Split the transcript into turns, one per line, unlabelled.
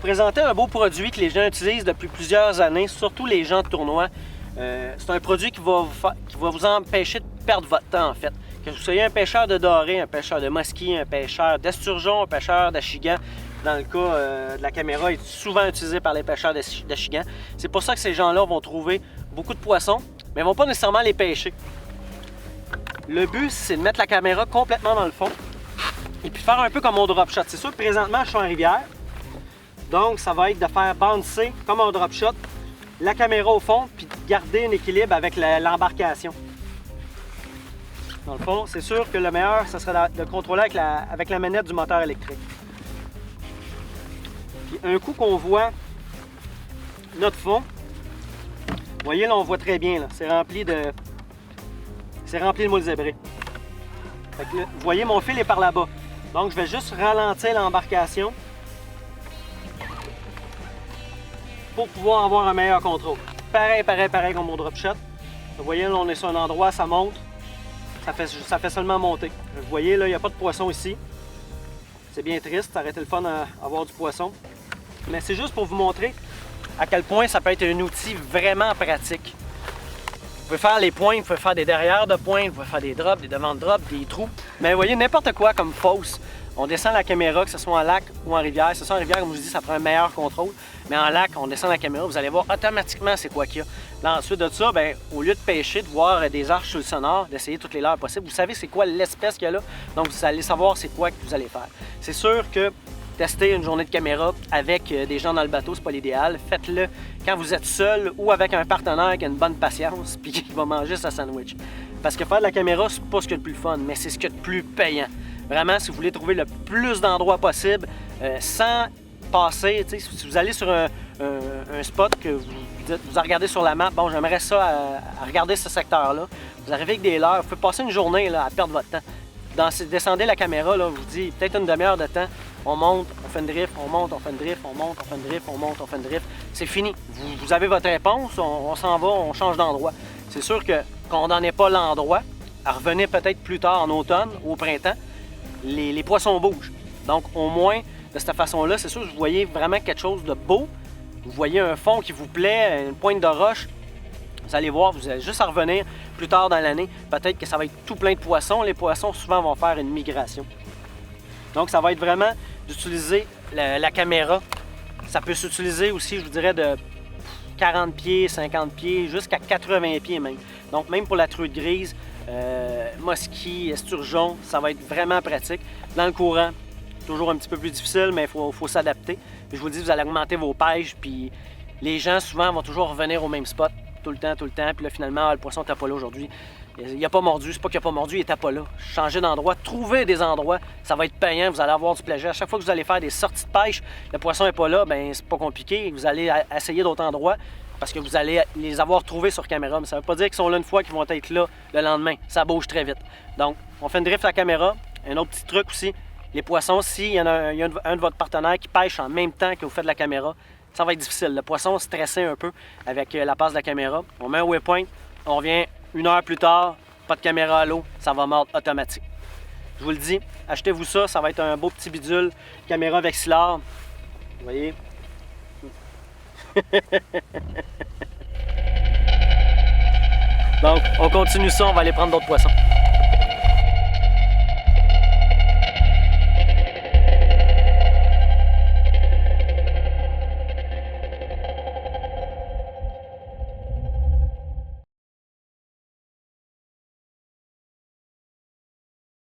présenter un beau produit que les gens utilisent depuis plusieurs années, surtout les gens de tournoi. C'est un produit qui va vous empêcher de perdre votre temps, en fait. Que vous soyez un pêcheur de doré, un pêcheur de musky, un pêcheur d'esturgeon, un pêcheur d'achigan, dans le cas de la caméra, est souvent utilisé par les pêcheurs d'achigan. C'est pour ça que ces gens-là vont trouver beaucoup de poissons, mais ils ne vont pas nécessairement les pêcher. Le but, c'est de mettre la caméra complètement dans le fond et puis faire un peu comme mon drop shot. C'est sûr que présentement, je suis en rivière, donc ça va être de faire bouncer comme un drop shot la caméra au fond puis de garder un équilibre avec l'embarcation. Dans le fond, c'est sûr que le meilleur, ce serait de contrôler avec la manette du moteur électrique. Puis un coup qu'on voit notre fond, vous voyez là, on voit très bien, c'est rempli de moule zébré. Fait que là, vous voyez, mon fil est par là-bas. Donc, je vais juste ralentir l'embarcation pour pouvoir avoir un meilleur contrôle. Pareil comme mon drop shot. Vous voyez, là, on est sur un endroit, ça monte. Ça fait seulement monter. Vous voyez, là, il n'y a pas de poisson ici. C'est bien triste, ça aurait été le fun à avoir du poisson. Mais c'est juste pour vous montrer à quel point ça peut être un outil vraiment pratique. Vous pouvez faire les pointes, vous pouvez faire des derrières de pointe, vous pouvez faire des drops, des devants de drops, des trous. Mais vous voyez, n'importe quoi comme fosse, on descend la caméra, que ce soit en lac ou en rivière. C'est ça, en rivière, comme je vous dis, ça prend un meilleur contrôle. Mais en lac, on descend la caméra, vous allez voir automatiquement c'est quoi qu'il y a. Là, ensuite de ça, bien, au lieu de pêcher, de voir des arches sur le sonore, d'essayer toutes les leurres possibles, vous savez c'est quoi l'espèce qu'il y a là. Donc, vous allez savoir c'est quoi que vous allez faire. C'est sûr que tester une journée de caméra avec des gens dans le bateau, c'est pas l'idéal. Faites-le quand vous êtes seul ou avec un partenaire qui a une bonne patience puis qui va manger sa sandwich. Parce que faire de la caméra, c'est pas ce qu'il y a de plus fun, mais c'est ce qu'il y a de plus payant. Vraiment, si vous voulez trouver le plus d'endroits possible sans passer, si vous allez sur un spot que vous regardez sur la map, bon, j'aimerais ça à regarder ce secteur-là. Vous arrivez avec des leurres, vous pouvez passer une journée là, à perdre votre temps. Descendez la caméra, là, je vous dis, peut-être une demi-heure de temps. On monte, on fait une drift, on monte, on fait une drift, on monte, on fait une drift, on monte, on fait une drift. C'est fini. Vous avez votre réponse, on s'en va, on change d'endroit. C'est sûr que quand on n'en est pas l'endroit, revenez peut-être plus tard en automne ou au printemps, les poissons bougent. Donc au moins, de cette façon-là, c'est sûr que vous voyez vraiment quelque chose de beau. Vous voyez un fond qui vous plaît, une pointe de roche. Vous allez voir, vous allez juste à revenir plus tard dans l'année. Peut-être que ça va être tout plein de poissons. Les poissons, souvent, vont faire une migration. Donc, ça va être vraiment d'utiliser la caméra. Ça peut s'utiliser aussi, je vous dirais, de 40 pieds, 50 pieds, jusqu'à 80 pieds même. Donc, même pour la truite grise, musky, esturgeon, ça va être vraiment pratique. Dans le courant, toujours un petit peu plus difficile, mais il faut s'adapter. Je vous le dis, vous allez augmenter vos pêches, puis les gens, souvent, vont toujours revenir au même spot, tout le temps. Puis là, finalement, le poisson n'était pas là aujourd'hui. Il n'a pas mordu, c'est pas qu'il n'a pas mordu, il n'était pas là. Changez d'endroit, trouvez des endroits, ça va être payant, vous allez avoir du plaisir. À chaque fois que vous allez faire des sorties de pêche, le poisson n'est pas là, bien, c'est pas compliqué. Vous allez essayer d'autres endroits parce que vous allez les avoir trouvés sur caméra. Mais ça ne veut pas dire qu'ils sont là une fois qu'ils vont être là le lendemain. Ça bouge très vite. Donc, on fait une drift à la caméra. Un autre petit truc aussi, les poissons, s'il y en a un de votre partenaire qui pêche en même temps que vous faites de la caméra, ça va être difficile. Le poisson stressé un peu avec la passe de la caméra. On met un waypoint, on revient 1 heure plus tard, pas de caméra à l'eau, ça va mordre automatique. Je vous le dis, achetez-vous ça, ça va être un beau petit bidule, caméra vexillaire. Vous voyez? Donc, on continue ça, on va aller prendre d'autres poissons.